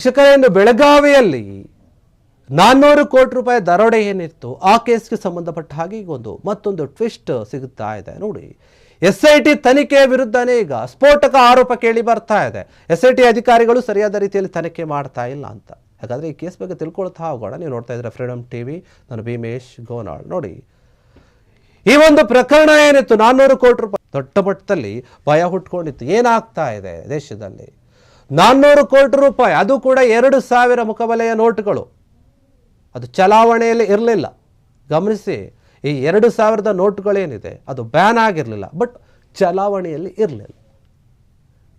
ಶಿಕ್ಷಕರೇನು ಬೆಳಗಾವಿಯಲ್ಲಿ 400 ಕೋಟಿ ರೂಪಾಯಿ ದರೋಡೆ ಏನಿತ್ತು ಆ ಕೇಸ್ಗೆ ಸಂಬಂಧಪಟ್ಟ ಹಾಗೆ ಈಗ ಮತ್ತೊಂದು ಟ್ವಿಸ್ಟ್ ಸಿಗುತ್ತಾ ಇದೆ ನೋಡಿ. SIT ತನಿಖೆಯ ವಿರುದ್ಧನೇ ಈಗ ಸ್ಫೋಟಕ ಆರೋಪ ಕೇಳಿ ಬರ್ತಾ ಇದೆ. SIT ಅಧಿಕಾರಿಗಳು ಸರಿಯಾದ ರೀತಿಯಲ್ಲಿ ತನಿಖೆ ಮಾಡ್ತಾ ಇಲ್ಲ ಅಂತ. ಹಾಗಾದ್ರೆ ಈ ಕೇಸ್ ಬಗ್ಗೆ ತಿಳ್ಕೊಳ್ತಾ ಹೋಗೋಣ. ನೀವು ನೋಡ್ತಾ ಇದ್ರೆ ಫ್ರೀಡಮ್ ಟಿವಿ, ನಾನು ಭೀಮೇಶ್ ಗೋನಾಳ್. ನೋಡಿ, ಈ ಒಂದು ಪ್ರಕರಣ ಏನಿತ್ತು 400 ಕೋಟಿ ರೂಪಾಯಿ ದೊಡ್ಡ ಮಟ್ಟದಲ್ಲಿ ಭಯ ಹುಟ್ಕೊಂಡಿತ್ತು. ಏನಾಗ್ತಾ ಇದೆ ದೇಶದಲ್ಲಿ? 400 ಕೋಟಿ ರೂಪಾಯಿ, ಅದು ಕೂಡ 2000 ಮುಖಬಲೆಯ ನೋಟುಗಳು, ಅದು ಚಲಾವಣೆಯಲ್ಲಿ ಇರಲಿಲ್ಲ. ಗಮನಿಸಿ, ಈ 2000 ನೋಟುಗಳೇನಿದೆ ಅದು ಬ್ಯಾನ್ ಆಗಿರಲಿಲ್ಲ, ಬಟ್ ಚಲಾವಣೆಯಲ್ಲಿ ಇರಲಿಲ್ಲ.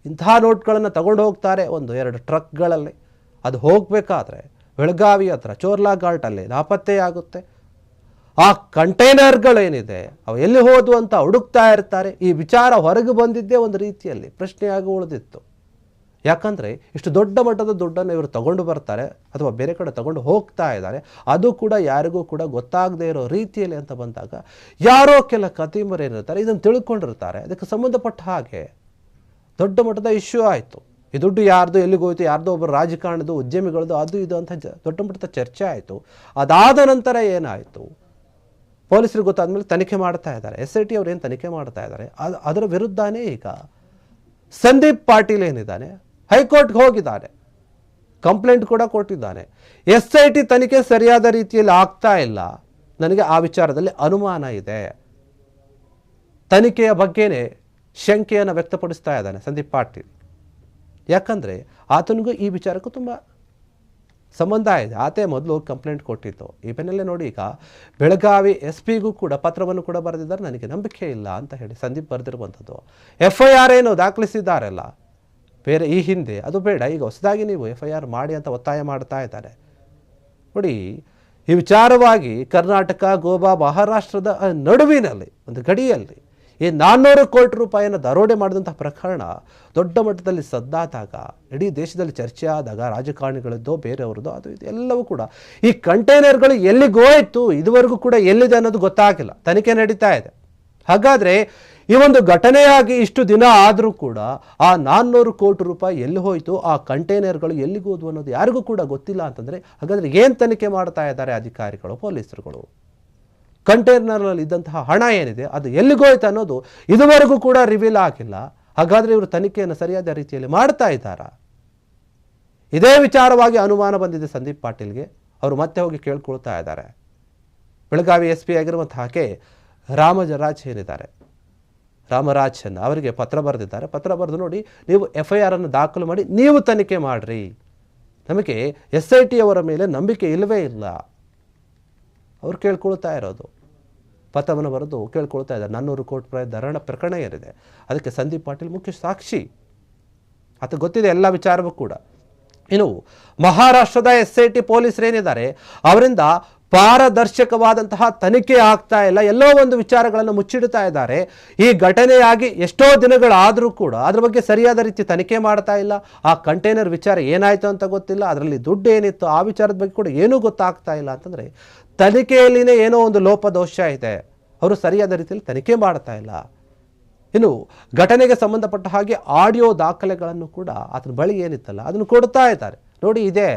ಇಂತಹ ನೋಟ್ಗಳನ್ನು ತಗೊಂಡು ಹೋಗ್ತಾರೆ 1-2 ಟ್ರಕ್ಗಳಲ್ಲಿ. ಅದು ಹೋಗಬೇಕಾದ್ರೆ ಬೆಳಗಾವಿ ಹತ್ರ ಚೋರ್ಲಾ ಘಾಟಲ್ಲಿ ನಾಪತ್ತೆಯಾಗುತ್ತೆ. ಆ ಕಂಟೈನರ್ಗಳೇನಿದೆ ಅವು ಎಲ್ಲಿ ಹೋದ್ವು ಅಂತ ಹುಡುಕ್ತಾ ಇರ್ತಾರೆ. ಈ ವಿಚಾರ ಹೊರಗೆ ಬಂದಿದ್ದೇ ಒಂದು ರೀತಿಯಲ್ಲಿ ಪ್ರಶ್ನೆಯಾಗಿ ಉಳಿದಿತ್ತು. ಯಾಕಂದರೆ ಇಷ್ಟು ದೊಡ್ಡ ಮಟ್ಟದ ದುಡ್ಡನ್ನು ಇವರು ತಗೊಂಡು ಬರ್ತಾರೆ ಅಥವಾ ಬೇರೆ ಕಡೆ ತಗೊಂಡು ಹೋಗ್ತಾ ಇದ್ದಾರೆ, ಅದು ಕೂಡ ಯಾರಿಗೂ ಕೂಡ ಗೊತ್ತಾಗದೇ ಇರೋ ರೀತಿಯಲ್ಲಿ ಅಂತ ಬಂದಾಗ ಯಾರೋ ಕೆಲ ಕತಿಮರೇನಿರ್ತಾರೆ ಇದನ್ನು ತಿಳ್ಕೊಂಡಿರ್ತಾರೆ. ಅದಕ್ಕೆ ಸಂಬಂಧಪಟ್ಟ ಹಾಗೆ ದೊಡ್ಡ ಮಟ್ಟದ ಇಶ್ಯೂ ಆಯಿತು. ಈ ದುಡ್ಡು ಯಾರ್ದು, ಎಲ್ಲಿಗೆ ಹೋಯ್ತು, ಯಾರ್ದೋ ಒಬ್ಬರು ರಾಜಕಾರಣದ್ದು, ಉದ್ಯಮಿಗಳದ್ದು, ಅದು ಇದು ಅಂತ ದೊಡ್ಡ ಮಟ್ಟದ ಚರ್ಚೆ ಆಯಿತು. ಅದಾದ ನಂತರ ಏನಾಯಿತು? ಪೊಲೀಸರಿಗೆ ಗೊತ್ತಾದ್ಮೇಲೆ ತನಿಖೆ ಮಾಡ್ತಾ ಇದ್ದಾರೆ. SIT ಅವ್ರು ಏನು ತನಿಖೆ ಮಾಡ್ತಾ ಇದ್ದಾರೆ ಅದರ ವಿರುದ್ಧನೇ ಈಗ ಸಂದೀಪ್ ಪಾಟೀಲ್ ಏನಿದ್ದಾನೆ ಹೈಕೋರ್ಟ್ಗೆ ಹೋಗಿದ್ದಾನೆ, ಕಂಪ್ಲೇಂಟ್ ಕೂಡ ಕೊಟ್ಟಿದ್ದಾನೆ. SIT ತನಿಖೆ ಸರಿಯಾದ ರೀತಿಯಲ್ಲಿ ಆಗ್ತಾ ಇಲ್ಲ, ನನಗೆ ಆ ವಿಚಾರದಲ್ಲಿ ಅನುಮಾನ ಇದೆ, ತನಿಖೆಯ ಬಗ್ಗೆನೇ ಶಂಕೆಯನ್ನು ವ್ಯಕ್ತಪಡಿಸ್ತಾ ಇದ್ದಾನೆ ಸಂದೀಪ್ ಪಾಟೀಲ್. ಯಾಕಂದರೆ ಆತನಿಗೂ ಈ ವಿಚಾರಕ್ಕೂ ತುಂಬ ಸಂಬಂಧ ಇದೆ. ಆತೇ ಮೊದಲು ಕಂಪ್ಲೇಂಟ್ ಕೊಟ್ಟಿತ್ತು. ಈ ಬೆನ್ನಲ್ಲೇ ನೋಡಿ ಈಗ ಬೆಳಗಾವಿ SPಗೂ ಕೂಡ ಪತ್ರವನ್ನು ಕೂಡ ಬರೆದಿದ್ದಾರೆ. ನನಗೆ ನಂಬಿಕೆ ಇಲ್ಲ ಅಂತ ಹೇಳಿ ಸಂದೀಪ್ ಬರೆದಿರುವಂಥದ್ದು. FIR ಏನು ದಾಖಲಿಸಿದ್ದಾರಲ್ಲ ಬೇರೆ ಈ ಹಿಂದೆ, ಅದು ಬೇಡ, ಈಗ ಹೊಸದಾಗಿ ನೀವು FIR ಮಾಡಿ ಅಂತ ಒತ್ತಾಯ ಮಾಡ್ತಾ ಇದ್ದಾರೆ. ನೋಡಿ, ಈ ವಿಚಾರವಾಗಿ ಕರ್ನಾಟಕ, ಗೋವಾ, ಮಹಾರಾಷ್ಟ್ರದ ನಡುವಿನಲ್ಲಿ ಒಂದು ಗಡಿಯಲ್ಲಿ ಈ 400 ಕೋಟಿ ರೂಪಾಯಿಯನ್ನು ದರೋಡೆ ಮಾಡಿದಂಥ ಪ್ರಕರಣ ದೊಡ್ಡ ಮಟ್ಟದಲ್ಲಿ ಸದ್ದಾದಾಗ, ಇಡೀ ದೇಶದಲ್ಲಿ ಚರ್ಚೆ ಆದಾಗ, ರಾಜಕಾರಣಿಗಳದ್ದೋ ಬೇರೆಯವ್ರದ್ದೋ ಅದು ಇದು ಎಲ್ಲವೂ ಕೂಡ ಈ ಕಂಟೈನರ್ಗಳು ಎಲ್ಲಿಗೋಯ್ತು ಇದುವರೆಗೂ ಕೂಡ ಎಲ್ಲಿದೆ ಅನ್ನೋದು ಗೊತ್ತಾಗಿಲ್ಲ. ತನಿಖೆ ನಡೀತಾ ಇದೆ. ಹಾಗಾದರೆ ಈ ಒಂದು ಘಟನೆಯಾಗಿ ಇಷ್ಟು ದಿನ ಆದರೂ ಕೂಡ ಆ 400 ಕೋಟಿ ರೂಪಾಯಿ ಎಲ್ಲಿ ಹೋಯಿತು, ಆ ಕಂಟೈನರ್ಗಳು ಎಲ್ಲಿಗೋದ್ವು ಅನ್ನೋದು ಯಾರಿಗೂ ಕೂಡ ಗೊತ್ತಿಲ್ಲ ಅಂತಂದರೆ ಹಾಗಾದರೆ ಏನು ತನಿಖೆ ಮಾಡ್ತಾ ಇದ್ದಾರೆ ಅಧಿಕಾರಿಗಳು, ಪೊಲೀಸರುಗಳು? ಕಂಟೈನರ್ನಲ್ಲಿ ಇದ್ದಂತಹ ಹಣ ಏನಿದೆ ಅದು ಎಲ್ಲಿಗೋಯ್ತು ಅನ್ನೋದು ಇದುವರೆಗೂ ಕೂಡ ರಿವೀಲ್ ಆಗಿಲ್ಲ. ಹಾಗಾದರೆ ಇವರು ತನಿಖೆಯನ್ನು ಸರಿಯಾದ ರೀತಿಯಲ್ಲಿ ಮಾಡ್ತಾ ಇದ್ದಾರಾ? ಇದೇ ವಿಚಾರವಾಗಿ ಅನುಮಾನ ಬಂದಿದೆ ಸಂದೀಪ್ ಪಾಟೀಲ್ಗೆ. ಅವರು ಮತ್ತೆ ಹೋಗಿ ಕೇಳ್ಕೊಳ್ತಾ ಇದ್ದಾರೆ. ಬೆಳಗಾವಿ SP ಆಗಿರುವಂತಹ ರಾಮರಾಜ್ ಏನಿದ್ದಾರೆ, ರಾಮರಾಜನ್ ಅವರಿಗೆ ಪತ್ರ ಬರೆದಿದ್ದಾರೆ. ಪತ್ರ ಬರೆದು ನೋಡಿ, ನೀವು FIR ಅನ್ನು ದಾಖಲು ಮಾಡಿ ನೀವು ತನಿಖೆ ಮಾಡಿರಿ, ನಮಗೆ SIT ಅವರ ಮೇಲೆ ನಂಬಿಕೆ ಇಲ್ಲವೇ ಇಲ್ಲ. ಅವ್ರು ಕೇಳ್ಕೊಳ್ತಾ ಇರೋದು, ಪತ್ರವನ್ನು ಬರೆದು ಕೇಳ್ಕೊಳ್ತಾ ಇದ್ದಾರೆ. 400 ಕೋಟಿ ರೂಪಾಯಿ ದರೋಡ ಪ್ರಕರಣ ಏನಿದೆ ಅದಕ್ಕೆ ಸಂದೀಪ್ ಪಾಟೀಲ್ ಮುಖ್ಯ ಸಾಕ್ಷಿ. ಅದು ಗೊತ್ತಿದೆ ಎಲ್ಲ ವಿಚಾರವೂ ಕೂಡ. ಇನ್ನು ಮಹಾರಾಷ್ಟ್ರದ SIT ಪೊಲೀಸರೇನಿದ್ದಾರೆ ಅವರಿಂದ ಪಾರದರ್ಶಕವಾದಂತಹ ತನಿಖೆ ಆಗ್ತಾ ಇಲ್ಲ, ಎಲ್ಲೋ ಒಂದು ವಿಚಾರಗಳನ್ನು ಮುಚ್ಚಿಡ್ತಾ ಇದ್ದಾರೆ. ಈ ಘಟನೆಯಾಗಿ ಎಷ್ಟೋ ದಿನಗಳಾದರೂ ಕೂಡ ಅದ್ರ ಬಗ್ಗೆ ಸರಿಯಾದ ರೀತಿ ತನಿಖೆ ಮಾಡ್ತಾ ಇಲ್ಲ. ಆ ಕಂಟೈನರ್ ವಿಚಾರ ಏನಾಯಿತು ಅಂತ ಗೊತ್ತಿಲ್ಲ, ಅದರಲ್ಲಿ ದುಡ್ಡು ಏನಿತ್ತು ಆ ವಿಚಾರದ ಬಗ್ಗೆ ಕೂಡ ಏನೂ ಗೊತ್ತಾಗ್ತಾ ಇಲ್ಲ. ಅಂತಂದರೆ ತನಿಖೆಯಲ್ಲಿನೇ ಏನೋ ಒಂದು ಲೋಪದೋಷ ಇದೆ, ಅವರು ಸರಿಯಾದ ರೀತಿಯಲ್ಲಿ ತನಿಖೆ ಮಾಡ್ತಾ ಇಲ್ಲ. ಇನ್ನು ಘಟನೆಗೆ ಸಂಬಂಧಪಟ್ಟ ಹಾಗೆ ಆಡಿಯೋ ದಾಖಲೆಗಳನ್ನು ಕೂಡ ಅದರ ಬಳಿ ಏನಿತ್ತಲ್ಲ ಅದನ್ನು ಕೊಡ್ತಾ ಇದ್ದಾರೆ. ನೋಡಿ, ಇದೆ,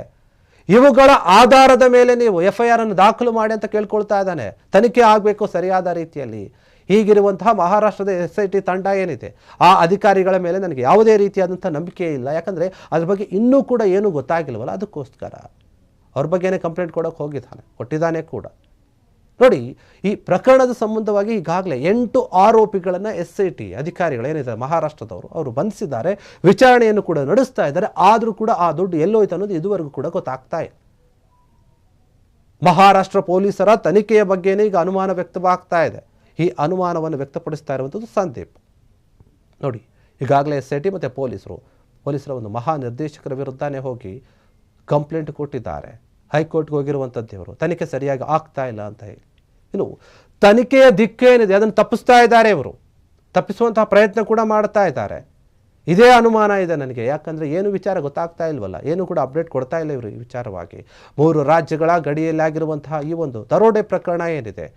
ಇವುಗಳ ಆಧಾರದ ಮೇಲೆ ನೀವು FIR ಅನ್ನು ದಾಖಲು ಮಾಡಿ ಅಂತ ಕೇಳ್ಕೊಳ್ತಾ ಇದ್ದಾನೆ. ತನಿಖೆ ಆಗಬೇಕು ಸರಿಯಾದ ರೀತಿಯಲ್ಲಿ. ಹೀಗಿರುವಂತಹ ಮಹಾರಾಷ್ಟ್ರದ SIT ತಂಡ ಏನಿದೆ ಆ ಅಧಿಕಾರಿಗಳ ಮೇಲೆ ನನಗೆ ಯಾವುದೇ ರೀತಿಯಾದಂಥ ನಂಬಿಕೆ ಇಲ್ಲ. ಯಾಕಂದರೆ ಅದ್ರ ಬಗ್ಗೆ ಇನ್ನೂ ಕೂಡ ಏನೂ ಗೊತ್ತಾಗಿಲ್ವಲ್ಲ, ಅದಕ್ಕೋಸ್ಕರ ಅವ್ರ ಬಗ್ಗೆನೇ ಕಂಪ್ಲೇಂಟ್ ಕೊಟ್ಟಿದ್ದಾನೆ ಕೂಡ. ನೋಡಿ, ಈ ಪ್ರಕರಣದ ಸಂಬಂಧವಾಗಿ ಈಗಾಗಲೇ 8 ಆರೋಪಿಗಳನ್ನು SIT ಅಧಿಕಾರಿಗಳು ಏನಿದೆ ಮಹಾರಾಷ್ಟ್ರದವರು ಅವರು ಬಂಧಿಸಿದ್ದಾರೆ, ವಿಚಾರಣೆಯನ್ನು ಕೂಡ ನಡೆಸ್ತಾ ಇದ್ದಾರೆ. ಆದರೂ ಕೂಡ ಆ ದುಡ್ಡು ಎಲ್ಲೋಯ್ತು ಅನ್ನೋದು ಇದುವರೆಗೂ ಕೂಡ ಗೊತ್ತಾಗ್ತಾ ಇಲ್ಲ. ಮಹಾರಾಷ್ಟ್ರ ಪೊಲೀಸರ ತನಿಖೆಯ ಬಗ್ಗೆನೇ ಈಗ ಅನುಮಾನ ವ್ಯಕ್ತವಾಗ್ತಾ ಇದೆ. ಈ ಅನುಮಾನವನ್ನು ವ್ಯಕ್ತಪಡಿಸ್ತಾ ಇರುವಂಥದ್ದು ಸಂದೀಪ್. ನೋಡಿ, ಈಗಾಗಲೇ SIT ಮತ್ತು ಪೊಲೀಸರ ಒಂದು ಮಹಾನಿರ್ದೇಶಕರ ವಿರುದ್ಧನೇ ಹೋಗಿ ಕಂಪ್ಲೇಂಟ್ ಕೊಟ್ಟಿದ್ದಾರೆ. ಹೈಕೋರ್ಟ್ಗೆ ಹೋಗಿರುವಂಥದ್ದು ಇವರು ತನಿಖೆ ಸರಿಯಾಗಿ ಆಗ್ತಾ ಇಲ್ಲ ಅಂತ ಹೇಳಿ. ಇನ್ನು ತನಿಖೆಯ ದಿಕ್ಕೇನಿದೆ ಅದನ್ನು ತಪ್ಪಿಸ್ತಾ ಇದ್ದಾರೆ, ಇವರು ತಪ್ಪಿಸುವಂತಹ ಪ್ರಯತ್ನ ಕೂಡ ಮಾಡ್ತಾ ಇದ್ದಾರೆ. ಇದೇ ಅನುಮಾನ ಇದೆ ನನಗೆ. ಯಾಕಂದರೆ ಏನು ವಿಚಾರ ಗೊತ್ತಾಗ್ತಾ ಇಲ್ವಲ್ಲ, ಏನು ಕೂಡ ಅಪ್ಡೇಟ್ ಕೊಡ್ತಾ ಇಲ್ಲ ಇವರು ಈ ವಿಚಾರವಾಗಿ. 3 ರಾಜ್ಯಗಳ ಗಡಿಯಲ್ಲಿ ಆಗಿರುವಂತಹ ಈ ಒಂದು ದರೋಡೆ ಪ್ರಕರಣ ಏನಿದೆ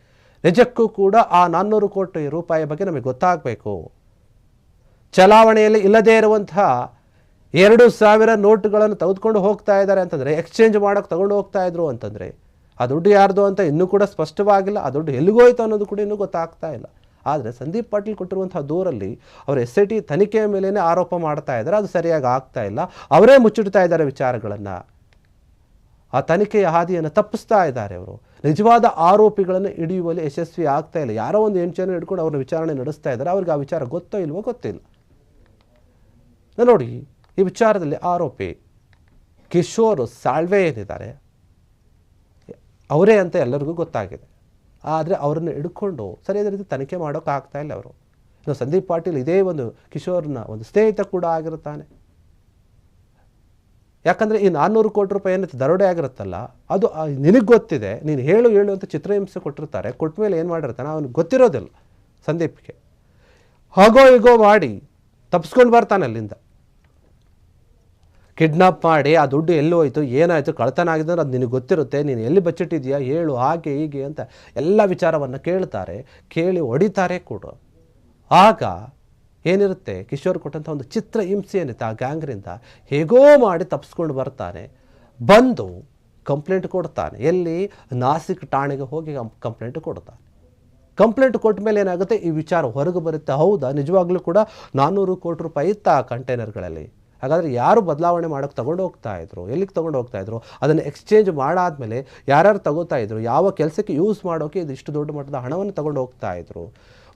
ನಿಜಕ್ಕೂ ಕೂಡ ಆ 400 ಕೋಟಿ ರೂಪಾಯಿ ಬಗ್ಗೆ ನಮಗೆ ಗೊತ್ತಾಗಬೇಕು. ಚಲಾವಣೆಯಲ್ಲಿ ಇಲ್ಲದೇ ಇರುವಂತಹ 2,000 ನೋಟುಗಳನ್ನು ತೆಗೆದುಕೊಂಡು ಹೋಗ್ತಾ ಇದ್ದಾರೆ ಅಂತಂದರೆ, ಎಕ್ಸ್ಚೇಂಜ್ ಮಾಡೋಕ್ಕೆ ತಗೊಂಡು ಹೋಗ್ತಾ ಇದ್ರು ಅಂತಂದರೆ ಆ ದುಡ್ಡು ಯಾರ್ದು ಅಂತ ಇನ್ನೂ ಕೂಡ ಸ್ಪಷ್ಟವಾಗಿಲ್ಲ. ಆ ದುಡ್ಡು ಎಲ್ಲಿಗೋಯ್ತು ಅನ್ನೋದು ಕೂಡ ಇನ್ನೂ ಗೊತ್ತಾಗ್ತಾ ಇಲ್ಲ. ಆದರೆ ಸಂದೀಪ್ ಪಾಟೀಲ್ ಕೊಟ್ಟಿರುವಂಥ ದೂರಲ್ಲಿ ಅವರು SIT ತನಿಖೆಯ ಮೇಲೇ ಆರೋಪ ಮಾಡ್ತಾ ಇದ್ದಾರೆ. ಅದು ಸರಿಯಾಗಿ ಆಗ್ತಾ ಇಲ್ಲ. ಅವರೇ ಮುಚ್ಚಿಡ್ತಾ ಇದ್ದಾರೆ ವಿಚಾರಗಳನ್ನು. ಆ ತನಿಖೆಯ ಹಾದಿಯನ್ನು ತಪ್ಪಿಸ್ತಾ ಇದ್ದಾರೆ. ಅವರು ನಿಜವಾದ ಆರೋಪಿಗಳನ್ನು ಹಿಡಿಯುವಲ್ಲಿ ಯಶಸ್ವಿ ಆಗ್ತಾ ಇಲ್ಲ. ಯಾರೋ ಒಂದು 8 ಜನ ಹಿಡ್ಕೊಂಡು ಅವ್ರನ್ನ ವಿಚಾರಣೆ ನಡೆಸ್ತಾ ಇದ್ದಾರೆ. ಅವ್ರಿಗೆ ಆ ವಿಚಾರ ಗೊತ್ತೋ ಇಲ್ವೋ ಗೊತ್ತಿಲ್ಲ. ನೋಡಿ, ಈ ವಿಚಾರದಲ್ಲಿ ಆರೋಪಿ ಕಿಶೋರ್ ಸಾಳ್ವೆ ಏನಿದ್ದಾರೆ ಅವರೇ ಅಂತ ಎಲ್ಲರಿಗೂ ಗೊತ್ತಾಗಿದೆ. ಆದರೆ ಅವರನ್ನು ಹಿಡ್ಕೊಂಡು ಸರಿಯಾದ ರೀತಿ ತನಿಖೆ ಮಾಡೋಕ್ಕಾಗ್ತಾ ಇಲ್ಲ ಅವರು. ಇನ್ನು ಸಂದೀಪ್ ಪಾಟೀಲ್ ಇದೇ ಒಂದು ಕಿಶೋರ್ನ ಒಂದು ಸ್ನೇಹಿತ ಕೂಡ ಆಗಿರುತ್ತಾನೆ. ಯಾಕಂದರೆ ಈ 400 ಕೋಟಿ ರೂಪಾಯಿ ಏನಂತ ದರೋಡೆ ಆಗಿರುತ್ತಲ್ಲ, ಅದು ನಿನಗೆ ಗೊತ್ತಿದೆ, ನೀನು ಹೇಳು ಅಂತ ಚಿತ್ರಹಿಂಸೆ ಕೊಟ್ಟಿರ್ತಾರೆ. ಕೊಟ್ಟ ಮೇಲೆ ಏನು ಮಾಡಿರ್ತಾನೆ ಅವನಿಗೆ ಗೊತ್ತಿರೋದಿಲ್ಲ ಸಂದೀಪ್ಗೆ. ಹಾಗೋ ಹೀಗೋ ಮಾಡಿ ತಪ್ಪಿಸ್ಕೊಂಡು ಬರ್ತಾನೆ ಅಲ್ಲಿಂದ. ಕಿಡ್ನಾಪ್ ಮಾಡಿ ಆ ದುಡ್ಡು ಎಲ್ಲಿ ಹೋಯಿತು, ಏನಾಯಿತು, ಕಳ್ತನ ಆಗಿದೆ ಅಂದ್ರೆ ಅದು ನಿನಗೆ ಗೊತ್ತಿರುತ್ತೆ, ನೀನು ಎಲ್ಲಿ ಬಚ್ಚಿಟ್ಟಿದೆಯಾ ಹೇಳು, ಹಾಗೆ ಹೀಗೆ ಅಂತ ಎಲ್ಲ ವಿಚಾರವನ್ನು ಕೇಳ್ತಾರೆ, ಕೇಳಿ ಹೊಡಿತಾರೆ ಕೂಡ. ಆಗ ಏನಿರುತ್ತೆ, ಕಿಶೋರ್ ಕೊಟ್ಟಂಥ ಒಂದು ಚಿತ್ರ ಹಿಂಸೆ ಏನಿತ್ತು ಆ ಗ್ಯಾಂಗ್ರಿಂದ ಹೇಗೋ ಮಾಡಿ ತಪ್ಪಿಸ್ಕೊಂಡು ಬರ್ತಾನೆ. ಬಂದು ಕಂಪ್ಲೇಂಟ್ ಕೊಡ್ತಾನೆ. ಎಲ್ಲಿ? ನಾಸಿಕ್ ಠಾಣೆಗೆ ಹೋಗಿ ಕಂಪ್ಲೇಂಟ್ ಕೊಡ್ತಾನೆ. ಕಂಪ್ಲೇಂಟ್ ಕೊಟ್ಟ ಮೇಲೆ ಏನಾಗುತ್ತೆ, ಈ ವಿಚಾರ ಹೊರಗೆ ಬರುತ್ತೆ. ಹೌದಾ, ನಿಜವಾಗ್ಲೂ ಕೂಡ 400 ಕೋಟಿ ರೂಪಾಯಿ ಇತ್ತು ಆ ಕಂಟೈನರ್ಗಳಲ್ಲಿ. ಹಾಗಾದರೆ ಯಾರು ಬದಲಾವಣೆ ಮಾಡೋಕ್ಕೆ ತೊಗೊಂಡು ಹೋಗ್ತಾ ಇದ್ರು, ಎಲ್ಲಿಗೆ ತೊಗೊಂಡು ಹೋಗ್ತಾ ಇದ್ರು, ಅದನ್ನು ಎಕ್ಸ್ಚೇಂಜ್ ಮಾಡಾದ್ಮೇಲೆ ಯಾರ್ಯಾರು ತಗೋತಾ ಇದ್ರು, ಯಾವ ಕೆಲಸಕ್ಕೆ ಯೂಸ್ ಮಾಡೋಕ್ಕೆ ಇದು ಇಷ್ಟು ದೊಡ್ಡ ಮಟ್ಟದ ಹಣವನ್ನು ತೊಗೊಂಡು ಹೋಗ್ತಾ ಇದ್ರು.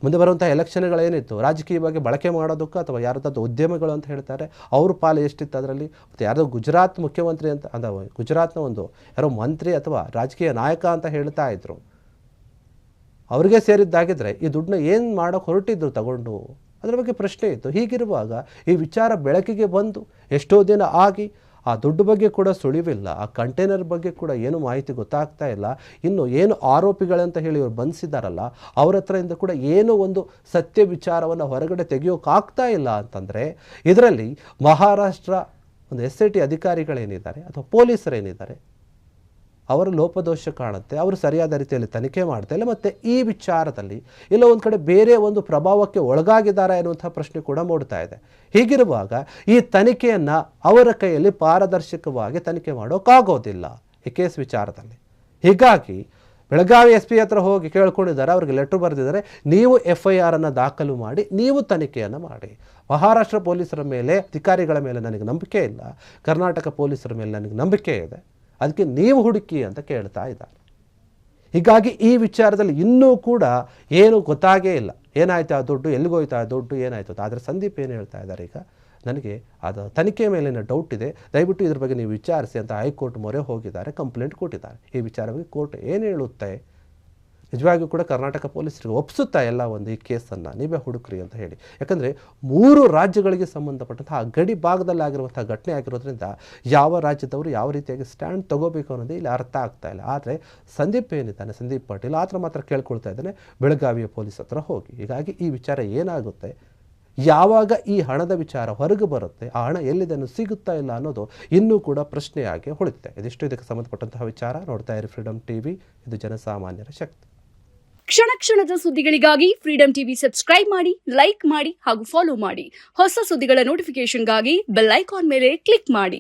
ಮುಂದೆ ಬರುವಂಥ ಎಲೆಕ್ಷನ್ಗಳೇನಿತ್ತು ರಾಜಕೀಯವಾಗಿ ಬಳಕೆ ಮಾಡೋದಕ್ಕೆ ಅಥವಾ ಯಾರದ್ದು ಉದ್ಯಮಗಳು ಅಂತ ಹೇಳ್ತಾರೆ, ಅವ್ರ ಪಾಲು ಎಷ್ಟಿತ್ತು ಅದರಲ್ಲಿ. ಮತ್ತು ಯಾರ್ದೋ ಗುಜರಾತ್ ಮುಖ್ಯಮಂತ್ರಿ ಅಂತ ಅಂದರೆ ಗುಜರಾತ್ನ ಒಂದು ಯಾರೋ ಮಂತ್ರಿ ಅಥವಾ ರಾಜಕೀಯ ನಾಯಕ ಅಂತ ಹೇಳ್ತಾ ಇದ್ರು. ಅವ್ರಿಗೆ ಸೇರಿದ್ದಾಗಿದ್ದರೆ ಈ ದುಡ್ಡನ್ನ ಏನು ಮಾಡೋಕ್ಕೆ ಹೊರಟಿದ್ರು ತಗೊಂಡು, ಅದರ ಬಗ್ಗೆ ಪ್ರಶ್ನೆ ಇತ್ತು. ಹೀಗಿರುವಾಗ ಈ ವಿಚಾರ ಬೆಳಕಿಗೆ ಬಂದು ಎಷ್ಟೋ ದಿನ ಆಗಿ ಆ ದುಡ್ಡು ಬಗ್ಗೆ ಕೂಡ ಸುಳಿವಿಲ್ಲ, ಆ ಕಂಟೈನರ್ ಬಗ್ಗೆ ಕೂಡ ಏನು ಮಾಹಿತಿ ಗೊತ್ತಾಗ್ತಾ ಇಲ್ಲ. ಇನ್ನು ಏನು ಆರೋಪಿಗಳಂತ ಹೇಳಿ ಇವರು ಬಂಧಿಸಿದಾರಲ್ಲ ಅವ್ರ ಹತ್ರದಿಂದ ಕೂಡ ಏನೋ ಒಂದು ಸತ್ಯ ವಿಚಾರವನ್ನು ಹೊರಗಡೆ ತೆಗೆಯೋಕ್ಕಾಗ್ತಾ ಇಲ್ಲ ಅಂತಂದರೆ, ಇದರಲ್ಲಿ ಮಹಾರಾಷ್ಟ್ರ ಒಂದು SIT ಅಧಿಕಾರಿಗಳೇನಿದ್ದಾರೆ ಅಥವಾ ಪೊಲೀಸರೇನಿದ್ದಾರೆ ಅವರ ಲೋಪದೋಷ ಕಾಣುತ್ತೆ. ಅವರು ಸರಿಯಾದ ರೀತಿಯಲ್ಲಿ ತನಿಖೆ ಮಾಡ್ತಾ ಇಲ್ಲ. ಮತ್ತು ಈ ವಿಚಾರದಲ್ಲಿ ಇಲ್ಲ ಒಂದು ಕಡೆ ಬೇರೆ ಒಂದು ಪ್ರಭಾವಕ್ಕೆ ಒಳಗಾಗಿದ್ದಾರೆ ಎನ್ನುವಂಥ ಪ್ರಶ್ನೆ ಕೂಡ ಮೂಡ್ತಾ ಇದೆ. ಹೀಗಿರುವಾಗ ಈ ತನಿಖೆಯನ್ನು ಅವರ ಕೈಯಲ್ಲಿ ಪಾರದರ್ಶಕವಾಗಿ ತನಿಖೆ ಮಾಡೋಕ್ಕಾಗೋದಿಲ್ಲ ಈ ಕೇಸ್ ವಿಚಾರದಲ್ಲಿ. ಹೀಗಾಗಿ ಬೆಳಗಾವಿ SP ಹತ್ರ ಹೋಗಿ ಕೇಳ್ಕೊಂಡಿದ್ದಾರೆ, ಅವ್ರಿಗೆ ಲೆಟ್ರ್ ಬರೆದಿದ್ದಾರೆ, ನೀವು FIR ಅನ್ನು ದಾಖಲು ಮಾಡಿ ನೀವು ತನಿಖೆಯನ್ನು ಮಾಡಿ. ಮಹಾರಾಷ್ಟ್ರ ಪೊಲೀಸರ ಮೇಲೆ, ಅಧಿಕಾರಿಗಳ ಮೇಲೆ ನನಗೆ ನಂಬಿಕೆ ಇಲ್ಲ, ಕರ್ನಾಟಕ ಪೊಲೀಸರ ಮೇಲೆ ನನಗೆ ನಂಬಿಕೆ ಇದೆ, ಅದಕ್ಕೆ ನೀವು ಹುಡುಕಿ ಅಂತ ಕೇಳ್ತಾ ಇದ್ದಾರೆ. ಹೀಗಾಗಿ ಈ ವಿಚಾರದಲ್ಲಿ ಇನ್ನೂ ಕೂಡ ಏನು ಗೊತ್ತಾಗೇ ಇಲ್ಲ. ಏನಾಯ್ತು ಆ ದುಡ್ಡು, ಎಲ್ಲಿಗೋಯ್ತು ಆ ದುಡ್ಡು, ಏನಾಯ್ತು. ಆದರೆ ಸಂದೀಪ್ ಏನು ಹೇಳ್ತಾ ಇದ್ದಾರೆ, ಈಗ ನನಗೆ ಅದು ತನಿಖೆ ಮೇಲಿನ ಡೌಟ್ ಇದೆ, ದಯವಿಟ್ಟು ಇದ್ರ ಬಗ್ಗೆ ನೀವು ವಿಚಾರಿಸಿ ಅಂತ ಹೈಕೋರ್ಟ್ ಮೊರೆ ಹೋಗಿದ್ದಾರೆ, ಕಂಪ್ಲೇಂಟ್ ಕೊಟ್ಟಿದ್ದಾರೆ. ಈ ವಿಚಾರವಾಗಿ ಕೋರ್ಟ್ ಏನು ಹೇಳುತ್ತೆ, ನಿಜವಾಗಿಯೂ ಕೂಡ ಕರ್ನಾಟಕ ಪೊಲೀಸರಿಗೆ ಒಪ್ಪಿಸುತ್ತಾ ಎಲ್ಲ ಒಂದು ಈ ಕೇಸನ್ನು ನೀವೇ ಹುಡುಕ್ರಿ ಅಂತ ಹೇಳಿ. ಯಾಕಂದರೆ 3 ರಾಜ್ಯಗಳಿಗೆ ಸಂಬಂಧಪಟ್ಟಂತಹ ಗಡಿ ಭಾಗದಲ್ಲಿ ಆಗಿರುವಂಥ ಘಟನೆ ಆಗಿರೋದ್ರಿಂದ ಯಾವ ರಾಜ್ಯದವರು ಯಾವ ರೀತಿಯಾಗಿ ಸ್ಟ್ಯಾಂಡ್ ತಗೋಬೇಕು ಅನ್ನೋದು ಇಲ್ಲಿ ಅರ್ಥ ಆಗ್ತಾ ಇಲ್ಲ. ಆದರೆ ಸಂದೀಪ್ ಏನಿದ್ದಾನೆ, ಸಂದೀಪ್ ಪಾಟೀಲ್ ಮಾತ್ರ ಕೇಳ್ಕೊಳ್ತಾ ಇದ್ದಾನೆ ಬೆಳಗಾವಿಯ ಪೊಲೀಸ್ ಹತ್ರ ಹೋಗಿ. ಹೀಗಾಗಿ ಈ ವಿಚಾರ ಏನಾಗುತ್ತೆ, ಯಾವಾಗ ಈ ಹಣದ ವಿಚಾರ ಹೊರಗೆ ಬರುತ್ತೆ, ಆ ಹಣ ಎಲ್ಲಿದೆ ಸಿಗುತ್ತಾ ಇಲ್ಲ ಅನ್ನೋದು ಇನ್ನೂ ಕೂಡ ಪ್ರಶ್ನೆಯಾಗಿ ಉಳಿಯುತ್ತೆ. ಇದಿಷ್ಟು ಇದಕ್ಕೆ ಸಂಬಂಧಪಟ್ಟಂತಹ ವಿಚಾರ. ನೋಡ್ತಾ ಇರಿ ಫ್ರೀಡಮ್ ಟಿವಿ, ಇದು ಜನಸಾಮಾನ್ಯರ ಶಕ್ತಿ. ಕ್ಷಣ ಕ್ಷಣದ ಸುದ್ದಿಗಳಿಗಾಗಿ ಫ್ರೀಡಮ್ ಟಿವಿ ಸಬ್ಸ್ಕ್ರೈಬ್ ಮಾಡಿ, ಲೈಕ್ ಮಾಡಿ ಹಾಗೂ ಫಾಲೋ ಮಾಡಿ. ಹೊಸ ಸುದ್ದಿಗಳ ನೋಟಿಫಿಕೇಶನ್ಗಾಗಿ ಬೆಲ್ ಐಕಾನ್ ಮೇಲೆ ಕ್ಲಿಕ್ ಮಾಡಿ.